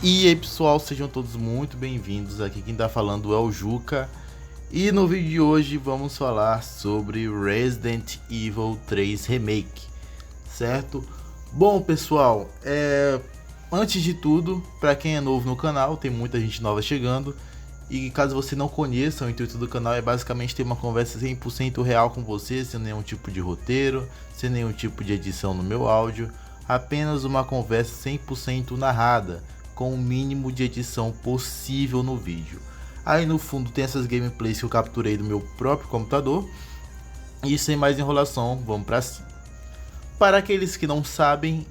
E aí pessoal, sejam todos muito bem-vindos. Aqui quem tá falando é o Juca. E no vídeo de hoje vamos falar sobre Resident Evil 3 Remake, certo? Bom pessoal, antes de tudo, para quem é novo no canal, tem muita gente nova chegando. E caso você não conheça, o intuito do canal é basicamente ter uma conversa 100% real com você, sem nenhum tipo de roteiro, sem nenhum tipo de edição no meu áudio. Apenas uma conversa 100% narrada, com o mínimo de edição possível no vídeo. Aí no fundo tem essas gameplays que eu capturei do meu próprio computador. E sem mais enrolação, vamos para cima. Para aqueles que não sabem,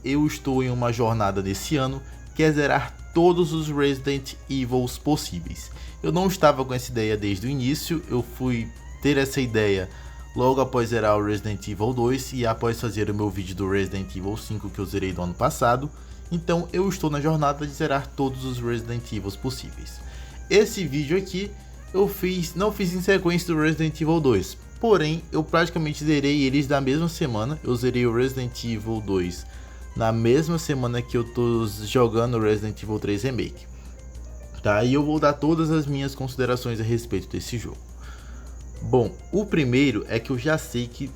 eu estou em uma jornada desse ano que é zerar todos os Resident Evils possíveis. Eu não estava com essa ideia desde o início, eu fui ter essa ideia logo após zerar o Resident Evil 2 e após fazer o meu vídeo do Resident Evil 5 que eu zerei do ano passado. Então eu estou na jornada de zerar todos os Resident Evils possíveis. Esse vídeo aqui eu não fiz em sequência do Resident Evil 2, porém eu praticamente zerei eles na mesma semana. Eu zerei o Resident Evil 2 na mesma semana que eu tô jogando Resident Evil 3 Remake, tá? E eu vou dar todas as minhas considerações a respeito desse jogo. Bom, o primeiro é que eu já sei que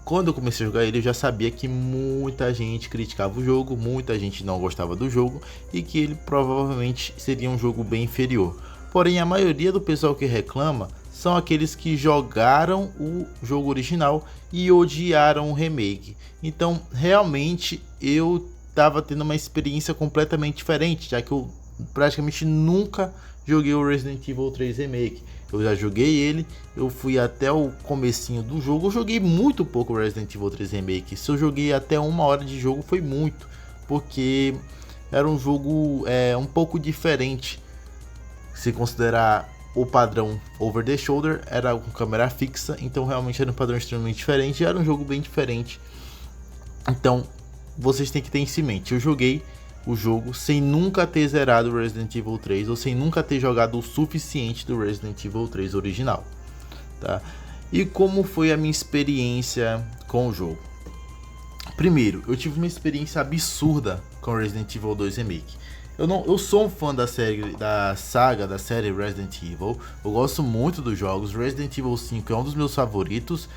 quando eu comecei a jogar ele, eu já sabia que muita gente criticava o jogo, muita gente não gostava do jogo e que ele provavelmente seria um jogo bem inferior. Porém, a maioria do pessoal que reclama são aqueles que jogaram o jogo original e odiaram o remake. Então, realmente, eu estava tendo uma experiência completamente diferente, já que eu praticamente nunca joguei o Resident Evil 3 Remake. Eu já joguei ele, eu fui até o comecinho do jogo, eu joguei muito pouco Resident Evil 3 Remake. Se eu joguei até 1 hora de jogo foi muito, porque era um jogo um pouco diferente. Se considerar o padrão over the shoulder, era com câmera fixa, então realmente era um padrão extremamente diferente, era um jogo bem diferente. Então vocês têm que ter isso em mente. Eu joguei o jogo sem nunca ter zerado o Resident Evil 3 ou sem nunca ter jogado o suficiente do Resident Evil 3 original, tá? E como foi a minha experiência com o jogo? Primeiro, eu tive uma experiência absurda com Resident Evil 2 Remake. Eu sou um fã da série Resident Evil. Eu gosto muito dos jogos. Resident Evil 5 é um dos meus favoritos.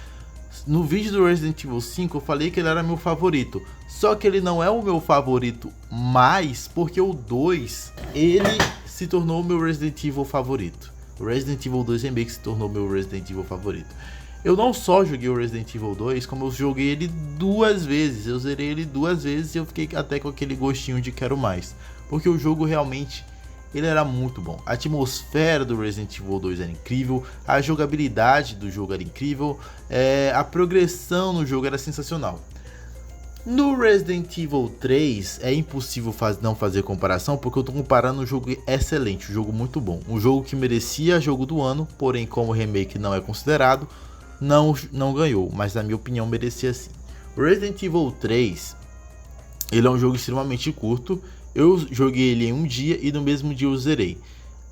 No vídeo do Resident Evil 5 eu falei que ele era meu favorito. Só que ele não é o meu favorito mais, porque o 2, ele se tornou o meu Resident Evil favorito. O Resident Evil 2 Remake se tornou meu Resident Evil favorito. Eu não só joguei o Resident Evil 2, como eu joguei ele 2 vezes. Eu zerei ele 2 vezes e eu fiquei até com aquele gostinho de quero mais. Porque o jogo realmente, ele era muito bom. A atmosfera do Resident Evil 2 era incrível, a jogabilidade do jogo era incrível, a progressão no jogo era sensacional. No Resident Evil 3 é impossível não fazer comparação, porque eu tô comparando um jogo excelente, um jogo muito bom. Um jogo que merecia jogo do ano, porém como o remake não é considerado, não ganhou, mas na minha opinião merecia sim. O Resident Evil 3, ele é um jogo extremamente curto. Eu joguei ele em um dia e no mesmo dia eu zerei.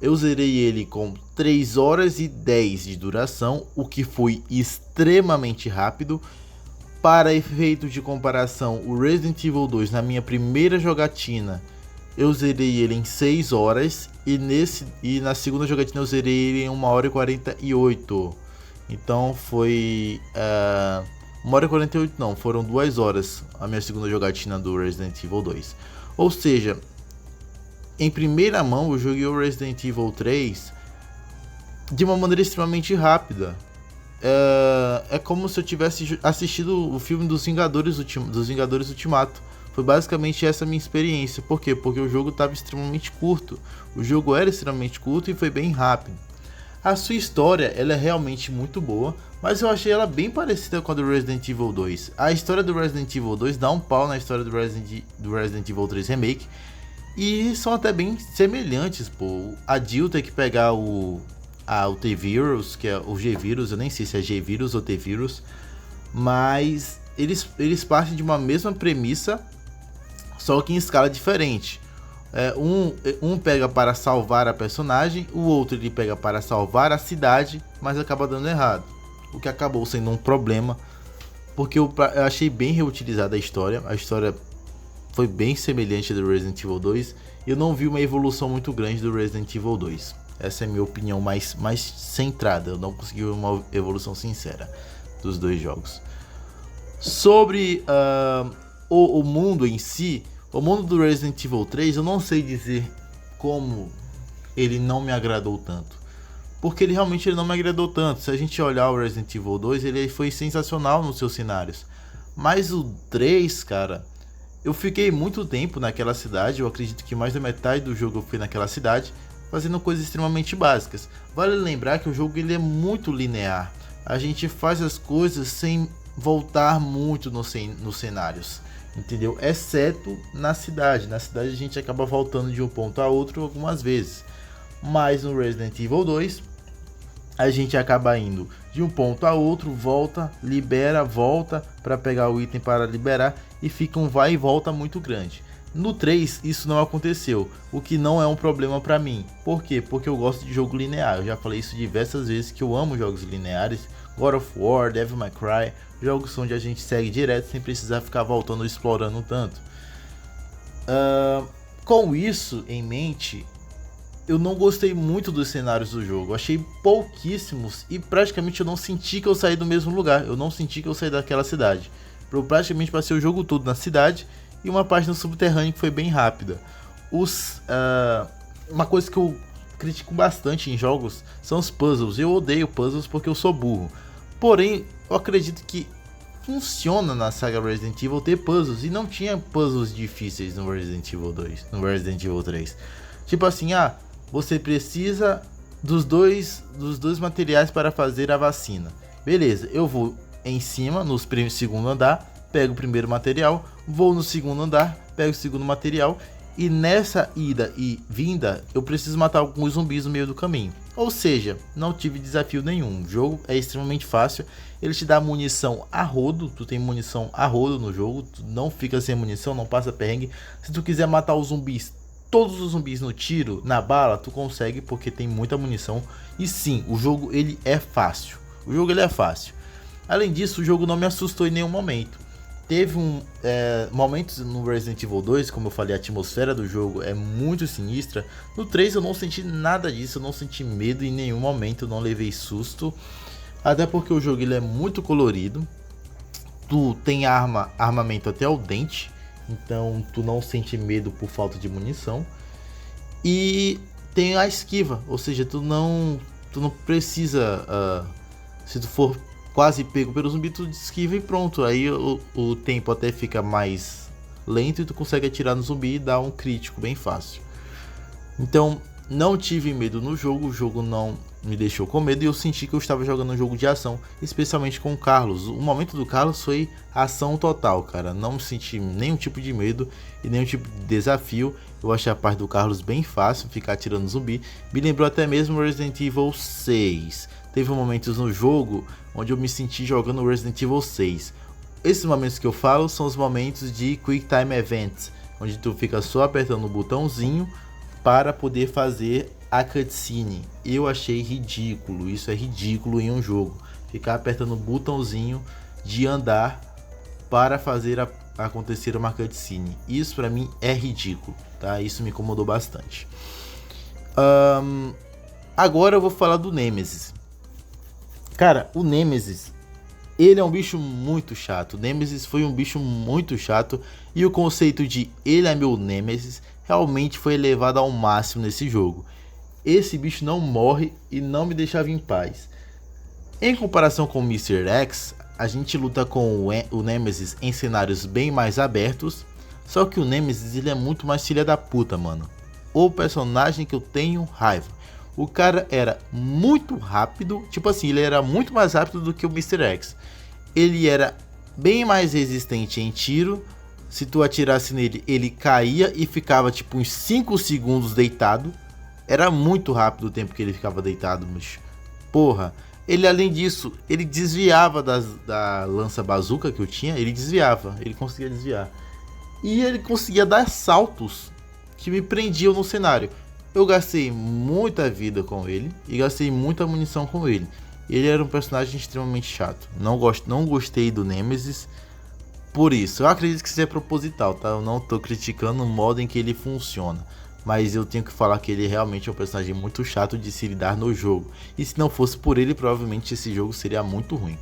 Eu zerei ele com 3 horas e 10 de duração, o que foi extremamente rápido. Para efeito de comparação, o Resident Evil 2 na minha primeira jogatina, eu zerei ele em 6 horas e na segunda jogatina eu zerei ele em 1 hora e 48. Então foi 1 hora e 48 não, foram 2 horas a minha segunda jogatina do Resident Evil 2. Ou seja, em primeira mão eu joguei o Resident Evil 3 de uma maneira extremamente rápida. É como se eu tivesse assistido o filme dos Vingadores Ultimato. Foi basicamente essa a minha experiência. Por quê? Porque o jogo estava extremamente curto. O jogo era extremamente curto e foi bem rápido. A sua história, ela é realmente muito boa, mas eu achei ela bem parecida com a do Resident Evil 2. A história do Resident Evil 2 dá um pau na história do Resident Evil 3 Remake. E são até bem semelhantes, pô. A Jill tem que pegar o T-Virus, que é o G-Virus, eu nem sei se é G-Virus ou T-Virus. Mas eles partem de uma mesma premissa, só que em escala diferente. Um pega para salvar a personagem, o outro ele pega para salvar a cidade, mas acaba dando errado, o que acabou sendo um problema, porque eu achei bem reutilizada a história foi bem semelhante do Resident Evil 2 eu não vi uma evolução muito grande do Resident Evil 2. Essa é a minha opinião mais centrada, eu não consegui ver uma evolução sincera dos dois jogos. Sobre o mundo em si, o mundo do Resident Evil 3, eu não sei dizer como ele não me agradou tanto. Porque ele realmente não me agradou tanto. Se a gente olhar o Resident Evil 2, ele foi sensacional nos seus cenários. Mas o 3, cara, eu fiquei muito tempo naquela cidade. Eu acredito que mais da metade do jogo eu fui naquela cidade, fazendo coisas extremamente básicas. Vale lembrar que o jogo ele é muito linear. A gente faz as coisas sem voltar muito nos cenários, entendeu? Exceto na cidade. Na cidade a gente acaba voltando de um ponto a outro algumas vezes. Mas no Resident Evil 2, a gente acaba indo de um ponto a outro, volta, libera, volta para pegar o item para liberar e fica um vai e volta muito grande. No 3 isso não aconteceu, o que não é um problema para mim. Por quê? Porque eu gosto de jogo linear. Eu já falei isso diversas vezes que eu amo jogos lineares. God of War, Devil May Cry, jogos onde a gente segue direto sem precisar ficar voltando ou explorando tanto. Com isso em mente, eu não gostei muito dos cenários do jogo, achei pouquíssimos e praticamente eu não senti que eu saí do mesmo lugar, eu não senti que eu saí daquela cidade. Eu praticamente passei o jogo todo na cidade e uma parte no subterrâneo que foi bem rápida. Uma coisa que eu critico bastante em jogos são os puzzles. Eu odeio puzzles porque eu sou burro, porém eu acredito que funciona na saga Resident Evil ter puzzles, e não tinha puzzles difíceis no Resident Evil 2, no Resident Evil 3. Tipo assim, você precisa dos dois materiais para fazer a vacina. Beleza, eu vou em cima, no segundo andar, pego o primeiro material, vou no segundo andar, pego o segundo material, e nessa ida e vinda, eu preciso matar alguns zumbis no meio do caminho. Ou seja, não tive desafio nenhum. O jogo é extremamente fácil, ele te dá munição a rodo, tu tem munição a rodo no jogo, tu não fica sem munição, não passa perrengue. Se tu quiser matar os zumbis, todos os zumbis no tiro, na bala, tu consegue porque tem muita munição. E sim, o jogo ele é fácil. Além disso, o jogo não me assustou em nenhum momento. Teve momentos no Resident Evil 2, como eu falei, a atmosfera do jogo é muito sinistra. No 3 eu não senti nada disso, eu não senti medo em nenhum momento, eu não levei susto. Até porque o jogo ele é muito colorido. Tu tem armamento até o dente, então tu não sente medo por falta de munição. E tem a esquiva, ou seja, tu não precisa, se tu for quase pego pelo zumbi, tu esquiva e pronto. Aí o tempo até fica mais lento e tu consegue atirar no zumbi e dar um crítico bem fácil. Então não tive medo no jogo, o jogo não me deixou com medo e eu senti que eu estava jogando um jogo de ação, especialmente com o Carlos. O momento do Carlos foi ação total, cara. Não senti nenhum tipo de medo e nenhum tipo de desafio. Eu achei a parte do Carlos bem fácil, ficar atirando zumbi. Me lembrou até mesmo Resident Evil 6. Teve momentos no jogo onde eu me senti jogando Resident Evil 6. Esses momentos que eu falo são os momentos de Quick Time Events, onde tu fica só apertando o botãozinho para poder fazer a cutscene. Eu achei ridículo, isso é ridículo em um jogo, ficar apertando o botãozinho de andar para fazer acontecer uma cutscene. Isso pra mim é ridículo, tá? Isso me incomodou bastante. Agora eu vou falar do Nemesis. Cara, o Nemesis, ele é um bicho muito chato. O Nemesis foi um bicho muito chato e o conceito de ele é meu Nemesis realmente foi elevado ao máximo nesse jogo. Esse bicho não morre e não me deixava em paz. Em comparação com o Mr. X, a gente luta com o Nemesis em cenários bem mais abertos. Só que o Nemesis ele é muito mais filha da puta, mano. O personagem que eu tenho raiva. O cara era muito rápido, tipo assim, ele era muito mais rápido do que o Mr. X. Ele era bem mais resistente em tiro. Se tu atirasse nele, ele caía e ficava tipo uns 5 segundos deitado. Era muito rápido o tempo que ele ficava deitado, mas porra. Ele, além disso, ele desviava da lança bazuca que eu tinha. Ele desviava, ele conseguia desviar. E ele conseguia dar saltos que me prendiam no cenário. Eu gastei muita vida com ele e gastei muita munição com ele. Ele era um personagem extremamente chato. Não gostei do Nemesis por isso. Eu acredito que isso é proposital, tá? Eu não tô criticando o modo em que ele funciona. mas eu tenho que falar que ele realmente é um personagem muito chato de se lidar no jogo. E se não fosse por ele, provavelmente esse jogo seria muito ruim.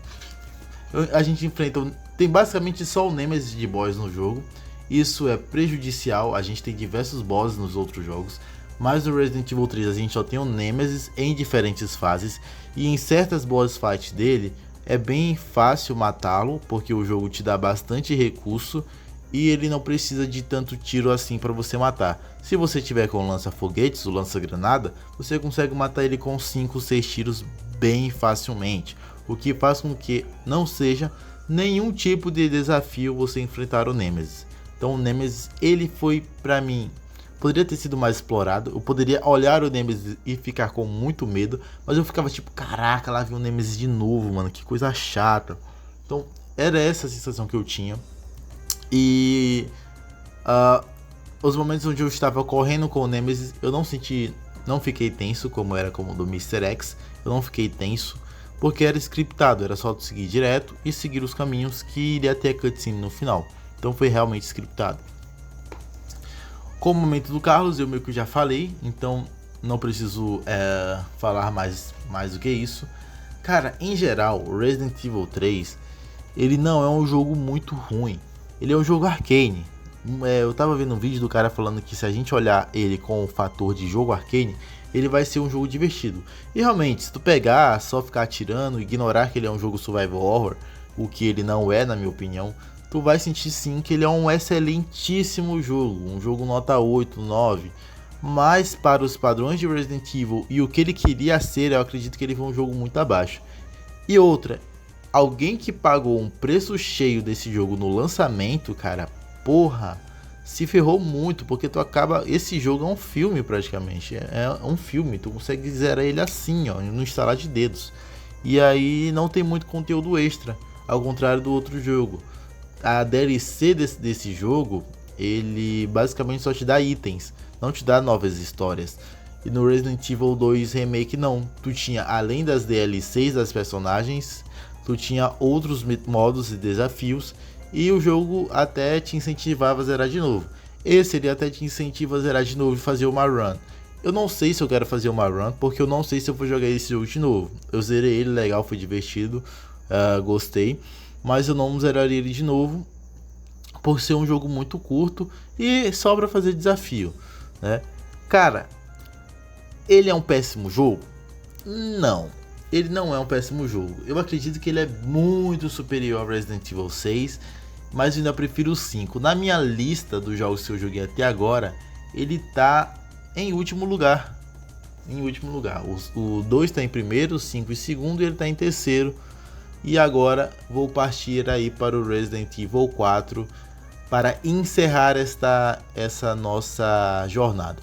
A gente enfrenta... Tem basicamente só o Nemesis de boss no jogo. Isso é prejudicial, a gente tem diversos bosses nos outros jogos. Mas no Resident Evil 3 a gente só tem o Nemesis em diferentes fases. E em certas boss fights dele, é bem fácil matá-lo, porque o jogo te dá bastante recurso. E ele não precisa de tanto tiro assim para você matar. Se você tiver com o lança-foguetes, o lança-granada, você consegue matar ele com 5 ou 6 tiros bem facilmente. O que faz com que não seja nenhum tipo de desafio você enfrentar o Nemesis. Então o Nemesis, ele foi pra mim, poderia ter sido mais explorado. Eu poderia olhar o Nemesis e ficar com muito medo, mas eu ficava tipo, caraca, lá vem o Nemesis de novo, mano, que coisa chata. Então era essa a sensação que eu tinha. E os momentos onde eu estava correndo com o Nemesis, eu não fiquei tenso como era como o do Mr. X. Eu não fiquei tenso porque era scriptado, era só seguir direto e seguir os caminhos que iria ter a cutscene no final. Então foi realmente scriptado. Com o momento do Carlos, eu meio que já falei, então não preciso falar mais do que isso. Cara, em geral, o Resident Evil 3, ele não é um jogo muito ruim. Ele é um jogo arcane. Eu tava vendo um vídeo do cara falando que se a gente olhar ele com o fator de jogo arcane, ele vai ser um jogo divertido. E realmente, se tu pegar, só ficar atirando, ignorar que ele é um jogo survival horror, o que ele não é na minha opinião, tu vai sentir sim que ele é um excelentíssimo jogo, um jogo nota 8, 9. Mas para os padrões de Resident Evil e o que ele queria ser, eu acredito que ele foi um jogo muito abaixo. E outra, alguém que pagou um preço cheio desse jogo no lançamento, cara, porra, se ferrou muito, porque tu acaba... Esse jogo é um filme praticamente, é um filme, tu consegue zerar ele assim, ó, no instalar de dedos. E aí não tem muito conteúdo extra, ao contrário do outro jogo. A DLC desse jogo, ele basicamente só te dá itens, não te dá novas histórias. E no Resident Evil 2 Remake não, tu tinha, além das DLCs das personagens, tu tinha outros modos e desafios, e o jogo até te incentivava a zerar de novo. Esse ele até te incentiva a zerar de novo e fazer uma run. Eu não sei se eu quero fazer uma run, porque eu não sei se eu vou jogar esse jogo de novo. Eu zerei ele, legal, foi divertido, gostei, mas eu não zeraria ele de novo, por ser um jogo muito curto e só pra fazer desafio, né? Cara, ele é um péssimo jogo? Não, ele não é um péssimo jogo. Eu acredito que ele é muito superior ao Resident Evil 6, mas eu ainda prefiro o 5. Na minha lista dos jogos que eu joguei até agora, ele tá em último lugar. O 2 tá em primeiro, o 5 em segundo e ele tá em terceiro. E agora vou partir aí para o Resident Evil 4 para encerrar essa nossa jornada.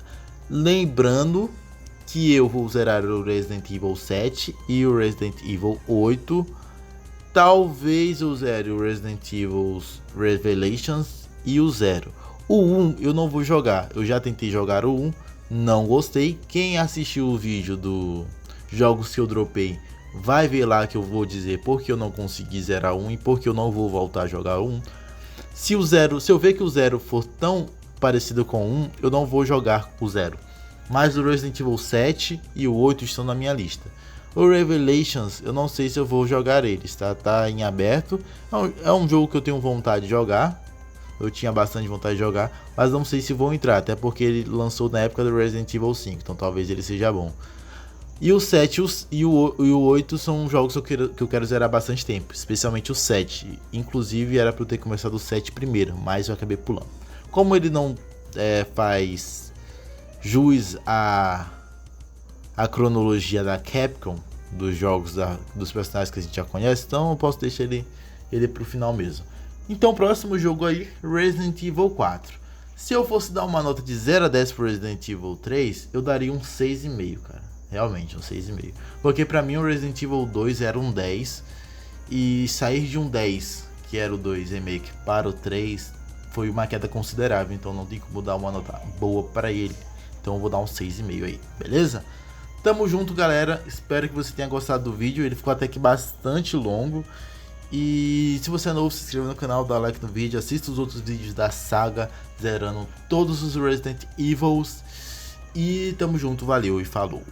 Lembrando que eu vou zerar o Resident Evil 7 e o Resident Evil 8. Talvez eu zere o Resident Evil Revelations e o 0. O 1 eu não vou jogar. Eu já tentei jogar o 1, não gostei. Quem assistiu o vídeo do jogos que eu dropei, vai ver lá que eu vou dizer porque eu não consegui zerar 1 e porque eu não vou voltar a jogar 1. Se eu ver que o 0 for tão parecido com o 1, eu não vou jogar o 0. Mas o Resident Evil 7 e o 8 estão na minha lista. O Revelations, eu não sei se eu vou jogar eles, tá em aberto. É um jogo que eu tenho vontade de jogar. Eu tinha bastante vontade de jogar, mas não sei se vou entrar, até porque ele lançou na época do Resident Evil 5, então talvez ele seja bom. E o 7 e o 8 são jogos que eu quero zerar bastante tempo, especialmente o 7. Inclusive era para eu ter começado o 7 primeiro, mas eu acabei pulando. Como ele não faz jus à cronologia da Capcom, dos jogos dos personagens que a gente já conhece, então eu posso deixar ele pro final mesmo. Então o próximo jogo aí, Resident Evil 4. Se eu fosse dar uma nota de 0 a 10 pro Resident Evil 3, eu daria um 6,5, cara. Realmente, um 6,5. Porque pra mim o Resident Evil 2 era um 10. E sair de um 10, que era o 2 Remake, para o 3, foi uma queda considerável. Então não tem como dar uma nota boa pra ele. Então eu vou dar um 6,5 aí, beleza? Tamo junto, galera. Espero que você tenha gostado do vídeo. Ele ficou até que bastante longo. E se você é novo, se inscreva no canal, dá like no vídeo, assista os outros vídeos da saga, zerando todos os Resident Evils. E tamo junto, valeu e falou.